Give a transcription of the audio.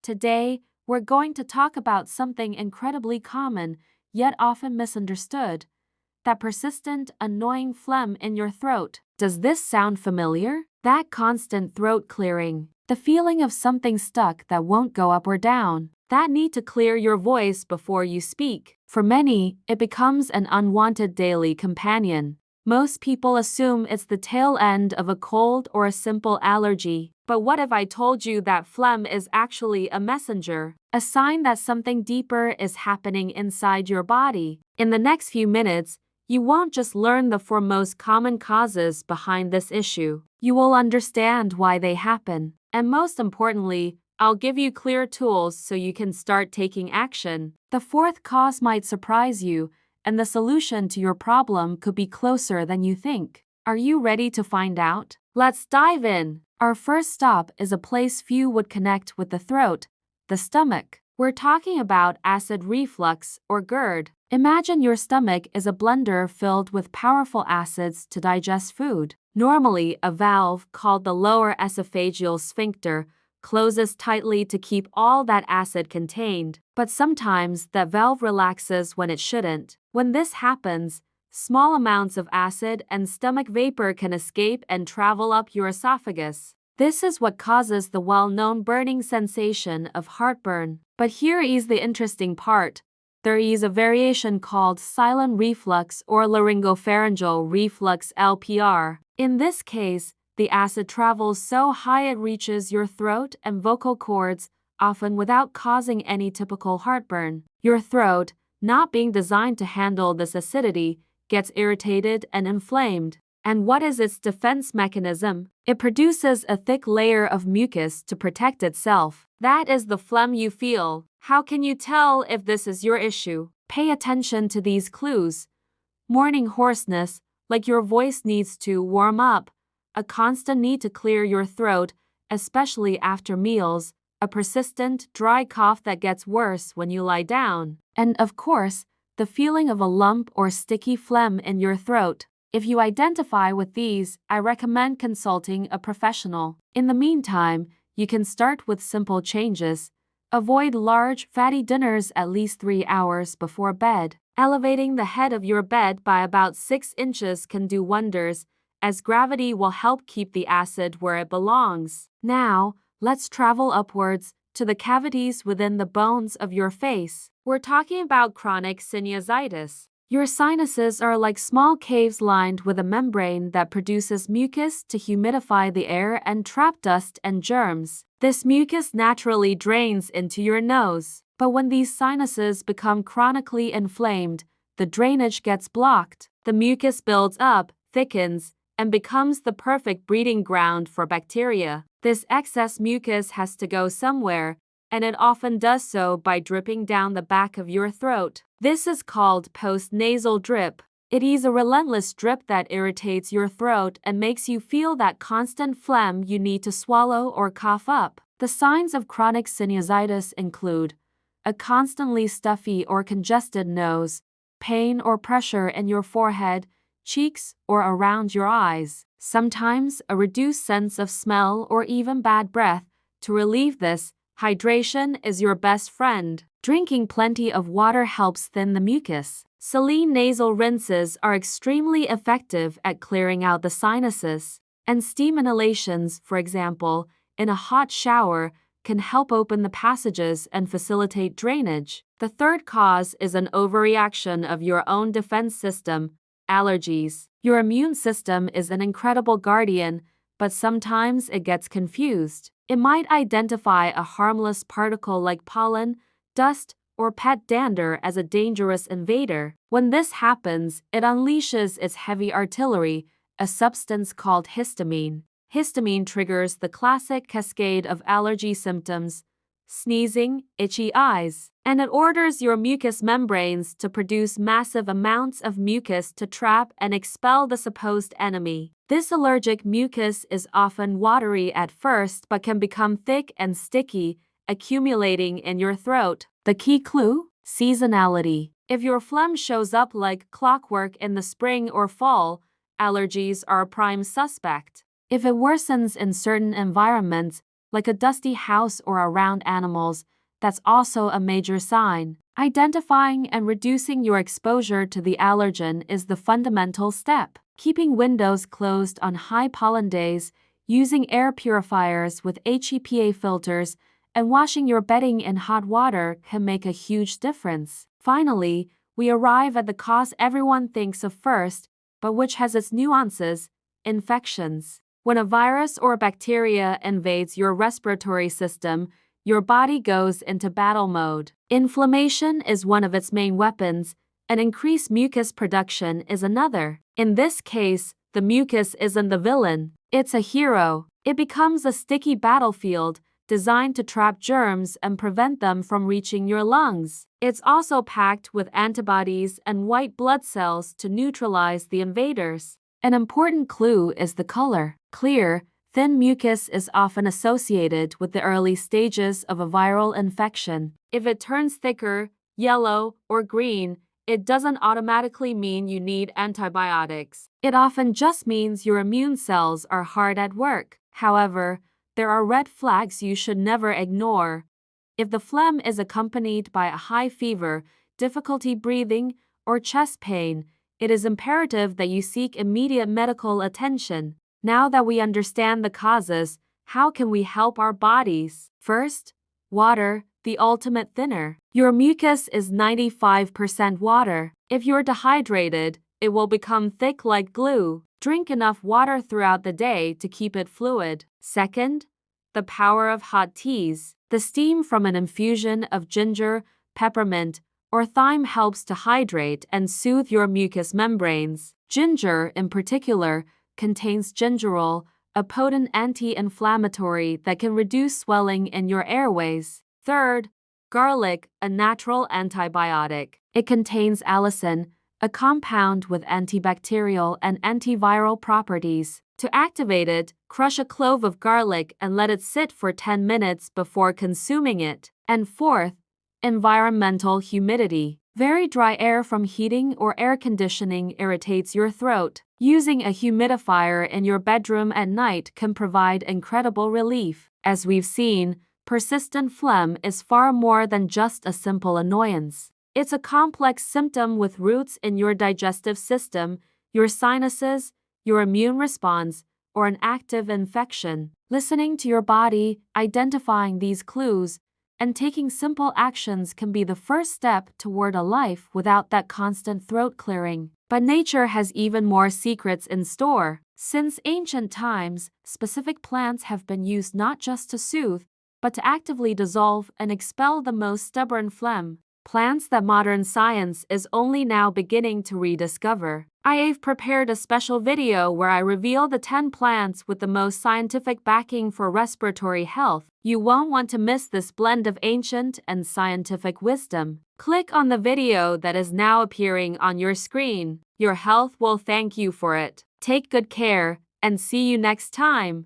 Today, we're going to talk about something incredibly common, yet often misunderstood: that persistent, annoying phlegm in your throat. Does this sound familiar? That constant throat clearing, the feeling of something stuck that won't go up or down, that need to clear your voice before you speak. For many, it becomes an unwanted daily companion. Most people assume it's the tail end of a cold or a simple allergy. But what if I told you that phlegm is actually a messenger, a sign that something deeper is happening inside your body? In the next few minutes, you won't just learn the four most common causes behind this issue. You will understand why they happen. And most importantly, I'll give you clear tools so you can start taking action. The fourth cause might surprise you, and the solution to your problem could be closer than you think. Are you ready to find out? Let's dive in. Our first stop is a place few would connect with: the throat, the stomach. We're talking about acid reflux, or GERD. Imagine your stomach is a blender filled with powerful acids to digest food. Normally, a valve called the lower esophageal sphincter closes tightly to keep all that acid contained. But sometimes that valve relaxes when it shouldn't. When this happens, small amounts of acid and stomach vapor can escape and travel up your esophagus. This is what causes the well-known burning sensation of heartburn. But here is the interesting part. There is a variation called silent reflux or laryngopharyngeal reflux (LPR). In this case, the acid travels so high it reaches your throat and vocal cords, often without causing any typical heartburn. Your throat, not being designed to handle this acidity, gets irritated and inflamed. And what is its defense mechanism? It produces a thick layer of mucus to protect itself. That is the phlegm you feel. How can you tell if this is your issue? Pay attention to these clues. Morning hoarseness, like your voice needs to warm up. A constant need to clear your throat, especially after meals. A persistent, dry cough that gets worse when you lie down. And of course, the feeling of a lump or sticky phlegm in your throat. If you identify with these, I recommend consulting a professional. In the meantime, you can start with simple changes. Avoid large, fatty dinners at least 3 hours before bed. Elevating the head of your bed by about 6 inches can do wonders, as gravity will help keep the acid where it belongs. Now, let's travel upwards to the cavities within the bones of your face. We're talking about chronic sinusitis. Your sinuses are like small caves lined with a membrane that produces mucus to humidify the air and trap dust and germs. This mucus naturally drains into your nose. But when these sinuses become chronically inflamed, the drainage gets blocked. The mucus builds up, thickens, and becomes the perfect breeding ground for bacteria. This excess mucus has to go somewhere, and it often does so by dripping down the back of your throat. This is called postnasal drip. It is a relentless drip that irritates your throat and makes you feel that constant phlegm you need to swallow or cough up. The signs of chronic sinusitis include a constantly stuffy or congested nose, pain or pressure in your forehead, cheeks, or around your eyes. Sometimes a reduced sense of smell or even bad breath. To relieve this, hydration is your best friend. Drinking plenty of water helps thin the mucus. Saline nasal rinses are extremely effective at clearing out the sinuses. And steam inhalations, for example, in a hot shower, can help open the passages and facilitate drainage. The third cause is an overreaction of your own defense system: allergies. Your immune system is an incredible guardian, but sometimes it gets confused. It might identify a harmless particle like pollen, dust, or pet dander as a dangerous invader. When this happens, it unleashes its heavy artillery, a substance called histamine. Histamine triggers the classic cascade of allergy symptoms: sneezing, itchy eyes, and it orders your mucous membranes to produce massive amounts of mucus to trap and expel the supposed enemy. This allergic mucus is often watery at first but can become thick and sticky, accumulating in your throat. The key clue? Seasonality. If your phlegm shows up like clockwork in the spring or fall, allergies are a prime suspect. If it worsens in certain environments, like a dusty house or around animals, that's also a major sign. Identifying and reducing your exposure to the allergen is the fundamental step. Keeping windows closed on high pollen days, using air purifiers with HEPA filters, and washing your bedding in hot water can make a huge difference. Finally, we arrive at the cause everyone thinks of first, but which has its nuances: infections. When a virus or bacteria invades your respiratory system, your body goes into battle mode. Inflammation is one of its main weapons, and increased mucus production is another. In this case, the mucus isn't the villain, it's a hero. It becomes a sticky battlefield designed to trap germs and prevent them from reaching your lungs. It's also packed with antibodies and white blood cells to neutralize the invaders. An important clue is the color. Clear, thin mucus is often associated with the early stages of a viral infection. If it turns thicker, yellow, or green, it doesn't automatically mean you need antibiotics. It often just means your immune cells are hard at work. However, there are red flags you should never ignore. If the phlegm is accompanied by a high fever, difficulty breathing, or chest pain, it is imperative that you seek immediate medical attention. Now that we understand the causes, how can we help our bodies? First, water, the ultimate thinner. Your mucus is 95% water. If you're dehydrated, it will become thick like glue. Drink enough water throughout the day to keep it fluid. Second, the power of hot teas. The steam from an infusion of ginger, peppermint, or thyme helps to hydrate and soothe your mucous membranes. Ginger, in particular, contains gingerol, a potent anti-inflammatory that can reduce swelling in your airways. Third, garlic, a natural antibiotic. It contains allicin, a compound with antibacterial and antiviral properties. To activate it, crush a clove of garlic and let it sit for 10 minutes before consuming it. And fourth, environmental humidity. Very dry air from heating or air conditioning irritates your throat. Using a humidifier in your bedroom at night can provide incredible relief. As we've seen, persistent phlegm is far more than just a simple annoyance. It's a complex symptom with roots in your digestive system, your sinuses, your immune response, or an active infection. Listening to your body, identifying these clues, and taking simple actions can be the first step toward a life without that constant throat clearing. But nature has even more secrets in store. Since ancient times, specific plants have been used not just to soothe, but to actively dissolve and expel the most stubborn phlegm. Plants that modern science is only now beginning to rediscover. I've prepared a special video where I reveal the 10 plants with the most scientific backing for respiratory health. You won't want to miss this blend of ancient and scientific wisdom. Click on the video that is now appearing on your screen. Your health will thank you for it. Take good care, and see you next time.